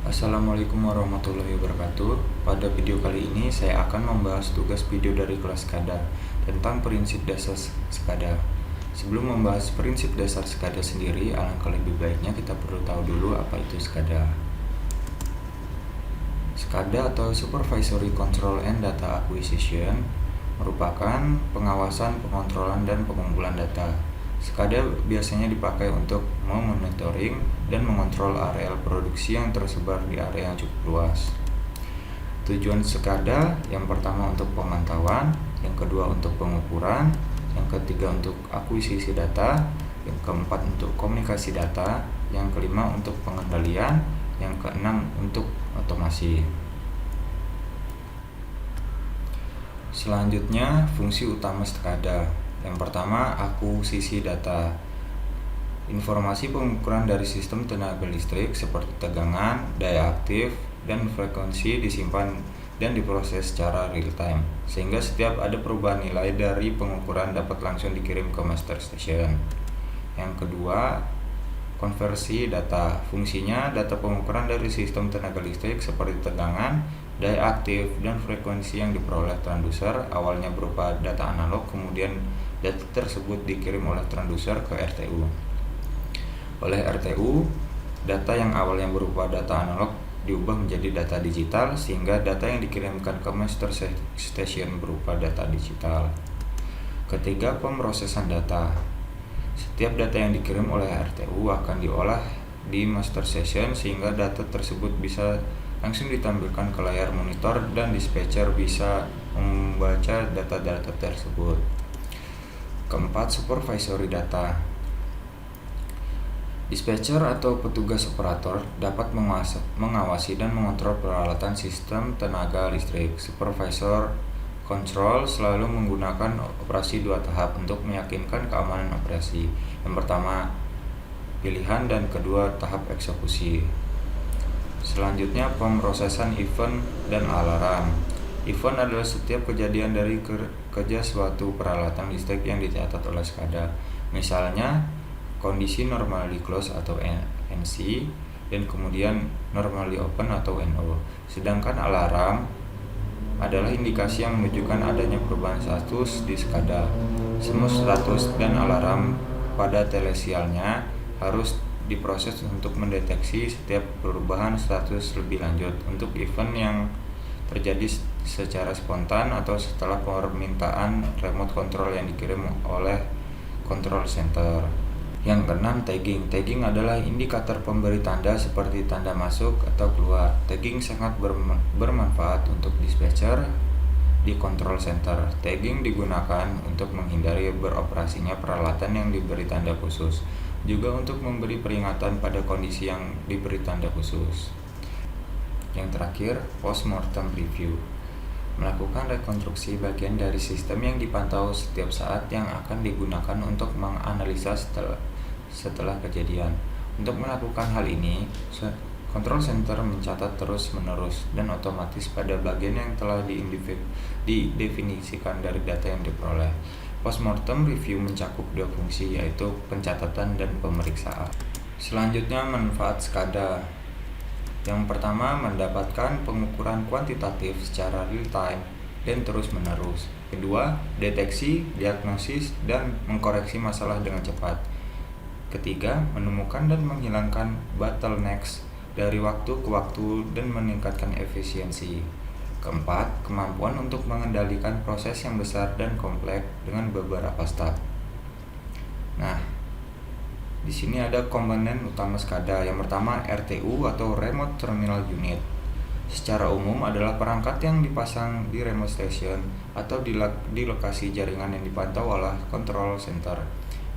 Assalamualaikum warahmatullahi wabarakatuh. Pada video kali ini saya akan membahas tugas video dari kelas SCADA tentang prinsip dasar SCADA. Sebelum membahas prinsip dasar SCADA sendiri, alangkah lebih baiknya kita perlu tahu dulu apa itu SCADA. SCADA atau Supervisory Control and Data Acquisition merupakan pengawasan, pengontrolan, dan pengumpulan data. SCADA biasanya dipakai untuk memonitoring dan mengontrol areal produksi yang tersebar di area yang cukup luas. Tujuan SCADA yang pertama untuk pemantauan, yang kedua untuk pengukuran, yang ketiga untuk akuisisi data, yang keempat untuk komunikasi data, yang kelima untuk pengendalian, yang keenam untuk otomasi. Selanjutnya, fungsi utama SCADA. Yang pertama, akuisisi data. Informasi pengukuran dari sistem tenaga listrik seperti tegangan, daya aktif, dan frekuensi disimpan dan diproses secara real time, sehingga setiap ada perubahan nilai dari pengukuran dapat langsung dikirim ke master station. Yang kedua, konversi data. Fungsinya, data pengukuran dari sistem tenaga listrik seperti tegangan, daya aktif, dan frekuensi yang diperoleh transducer awalnya berupa data analog, kemudian data tersebut dikirim oleh transducer ke RTU. Oleh RTU, data yang awalnya berupa data analog diubah menjadi data digital, sehingga data yang dikirimkan ke master station berupa data digital. Ketiga, pemrosesan data. Setiap data yang dikirim oleh RTU akan diolah di master station sehingga data tersebut bisa langsung ditampilkan ke layar monitor dan dispatcher bisa membaca data-data tersebut. Keempat, supervisory data. Dispatcher atau petugas operator dapat mengawasi dan mengontrol peralatan sistem tenaga listrik. Supervisor control selalu menggunakan operasi dua tahap untuk meyakinkan keamanan operasi. Yang pertama, pilihan, dan kedua, tahap eksekusi. Selanjutnya, pemrosesan event dan alarm. Event adalah setiap kejadian dari kerja suatu peralatan listrik yang dicatat oleh SCADA. Misalnya, kondisi normally close atau NC, dan kemudian normally open atau NO. Sedangkan alarm adalah indikasi yang menunjukkan adanya perubahan status di SCADA. Semua status dan alarm pada telesialnya harus diproses untuk mendeteksi setiap perubahan status lebih lanjut. Untuk event yang terjadi secara spontan atau setelah permintaan remote control yang dikirim oleh control center. Yang keenam, tagging. Tagging adalah indikator pemberi tanda seperti tanda masuk atau keluar. Tagging sangat bermanfaat untuk dispatcher di control center. Tagging digunakan untuk menghindari beroperasinya peralatan yang diberi tanda khusus, juga untuk memberi peringatan pada kondisi yang diberi tanda khusus. Yang terakhir, post-mortem review. Melakukan rekonstruksi bagian dari sistem yang dipantau setiap saat yang akan digunakan untuk menganalisa setelah kejadian. Untuk melakukan hal ini, control center mencatat terus-menerus dan otomatis pada bagian yang telah didefinisikan dari data yang diperoleh. Postmortem review mencakup dua fungsi, yaitu pencatatan dan pemeriksaan. Selanjutnya, manfaat SCADA. Yang pertama, mendapatkan pengukuran kuantitatif secara real time dan terus-menerus. Kedua, deteksi, diagnosis, dan mengkoreksi masalah dengan cepat. Ketiga, menemukan dan menghilangkan bottlenecks dari waktu ke waktu dan meningkatkan efisiensi. Keempat, kemampuan untuk mengendalikan proses yang besar dan kompleks dengan beberapa step. Nah, di sini ada komponen utama SCADA. Yang pertama, RTU atau Remote Terminal Unit. Secara umum adalah perangkat yang dipasang di remote station atau di lokasi jaringan yang dipantau oleh control center.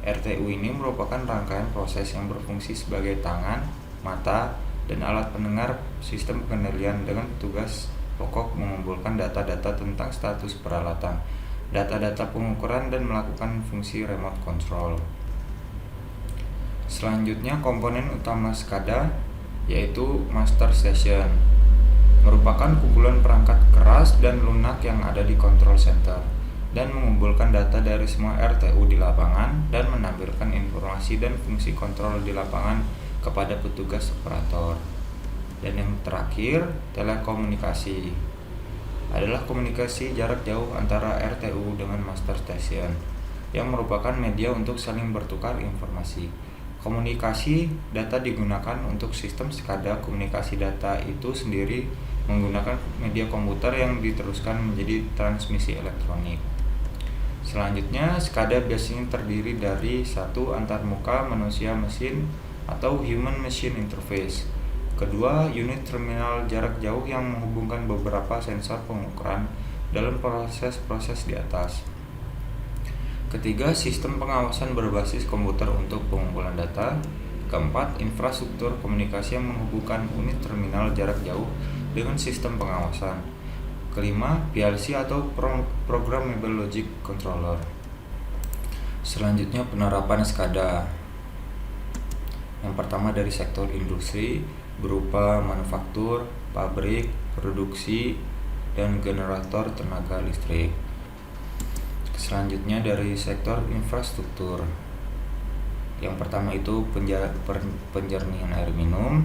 RTU ini merupakan rangkaian proses yang berfungsi sebagai tangan, mata, dan alat pendengar sistem pengendalian dengan tugas pokok mengumpulkan data-data tentang status peralatan, data-data pengukuran, dan melakukan fungsi remote control. Selanjutnya, komponen utama SCADA yaitu master station. Merupakan kumpulan perangkat keras dan lunak yang ada di control center dan mengumpulkan data dari semua RTU di lapangan dan menampilkan informasi dan fungsi kontrol di lapangan kepada petugas operator. Dan yang terakhir, telekomunikasi adalah komunikasi jarak jauh antara RTU dengan master station yang merupakan media untuk saling bertukar informasi. Komunikasi data digunakan untuk sistem SCADA. Komunikasi data itu sendiri menggunakan media komputer yang diteruskan menjadi transmisi elektronik. Selanjutnya, SCADA biasanya terdiri dari satu, antarmuka manusia-mesin atau human machine interface. Kedua, unit terminal jarak jauh yang menghubungkan beberapa sensor pengukuran dalam proses-proses di atas. Ketiga, sistem pengawasan berbasis komputer untuk pengumpulan data. Keempat, infrastruktur komunikasi yang menghubungkan unit terminal jarak jauh dengan sistem pengawasan. Kelima, PLC atau Programmable Logic Controller. Selanjutnya, penerapan SCADA. Yang pertama dari sektor industri berupa manufaktur, pabrik, produksi, dan generator tenaga listrik. Selanjutnya dari sektor infrastruktur. Yang pertama itu penjernihan air minum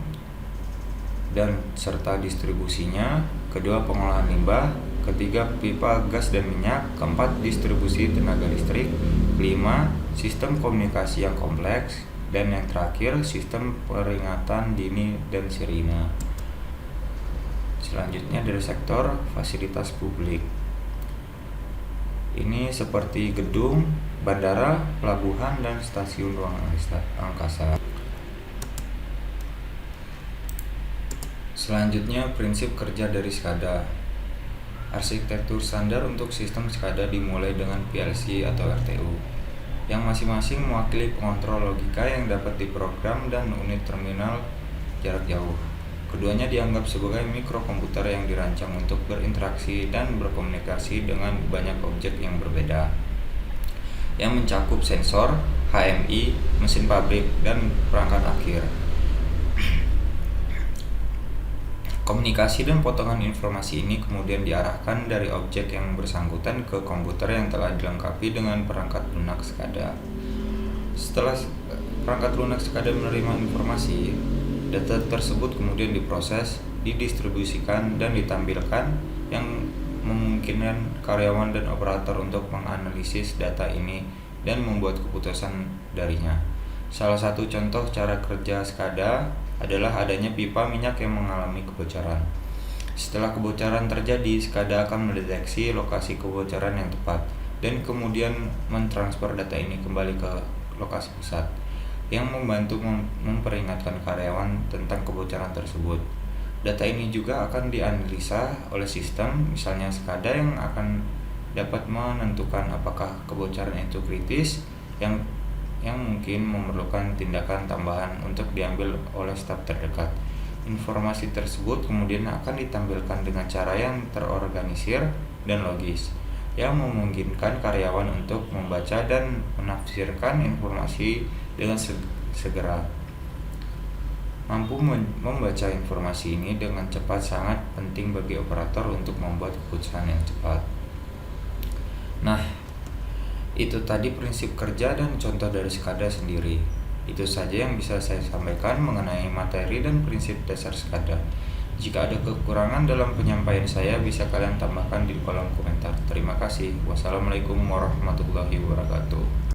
dan serta distribusinya. Kedua, pengolahan limbah. Ketiga, pipa gas dan minyak. Keempat, distribusi tenaga listrik. Kelima, sistem komunikasi yang kompleks. Dan yang terakhir, sistem peringatan dini dan sirine. Selanjutnya dari sektor fasilitas publik. Ini seperti gedung, bandara, pelabuhan, dan stasiun ruang angkasa. Selanjutnya, prinsip kerja dari SCADA. Arsitektur standar untuk sistem SCADA dimulai dengan PLC atau RTU, yang masing-masing mewakili pengontrol logika yang dapat diprogram dan unit terminal jarak jauh. Keduanya dianggap sebagai mikrokomputer yang dirancang untuk berinteraksi dan berkomunikasi dengan banyak objek yang berbeda, yang mencakup sensor, HMI, mesin pabrik, dan perangkat akhir. Komunikasi dan potongan informasi ini kemudian diarahkan dari objek yang bersangkutan ke komputer yang telah dilengkapi dengan perangkat lunak SCADA. Setelah perangkat lunak SCADA menerima informasi, data tersebut kemudian diproses, didistribusikan, dan ditampilkan, yang memungkinkan karyawan dan operator untuk menganalisis data ini dan membuat keputusan darinya. Salah satu contoh cara kerja SCADA adalah adanya pipa minyak yang mengalami kebocoran. Setelah kebocoran terjadi, SCADA akan mendeteksi lokasi kebocoran yang tepat dan kemudian mentransfer data ini kembali ke lokasi pusat, yang membantu memperingatkan karyawan tentang kebocoran tersebut. Data ini juga akan dianalisa oleh sistem, misalnya SCADA, yang akan dapat menentukan apakah kebocoran itu kritis, yang mungkin memerlukan tindakan tambahan untuk diambil oleh staf terdekat. Informasi tersebut kemudian akan ditampilkan dengan cara yang terorganisir dan logis, yang memungkinkan karyawan untuk membaca dan menafsirkan informasi dengan segera. Mampu membaca informasi ini dengan cepat sangat penting bagi operator untuk membuat keputusan yang cepat. Nah, itu tadi prinsip kerja dan contoh dari SCADA sendiri. Itu saja yang bisa saya sampaikan mengenai materi dan prinsip dasar SCADA. Jika ada kekurangan dalam penyampaian saya, bisa kalian tambahkan di kolom komentar. Terima kasih. Wassalamualaikum warahmatullahi wabarakatuh.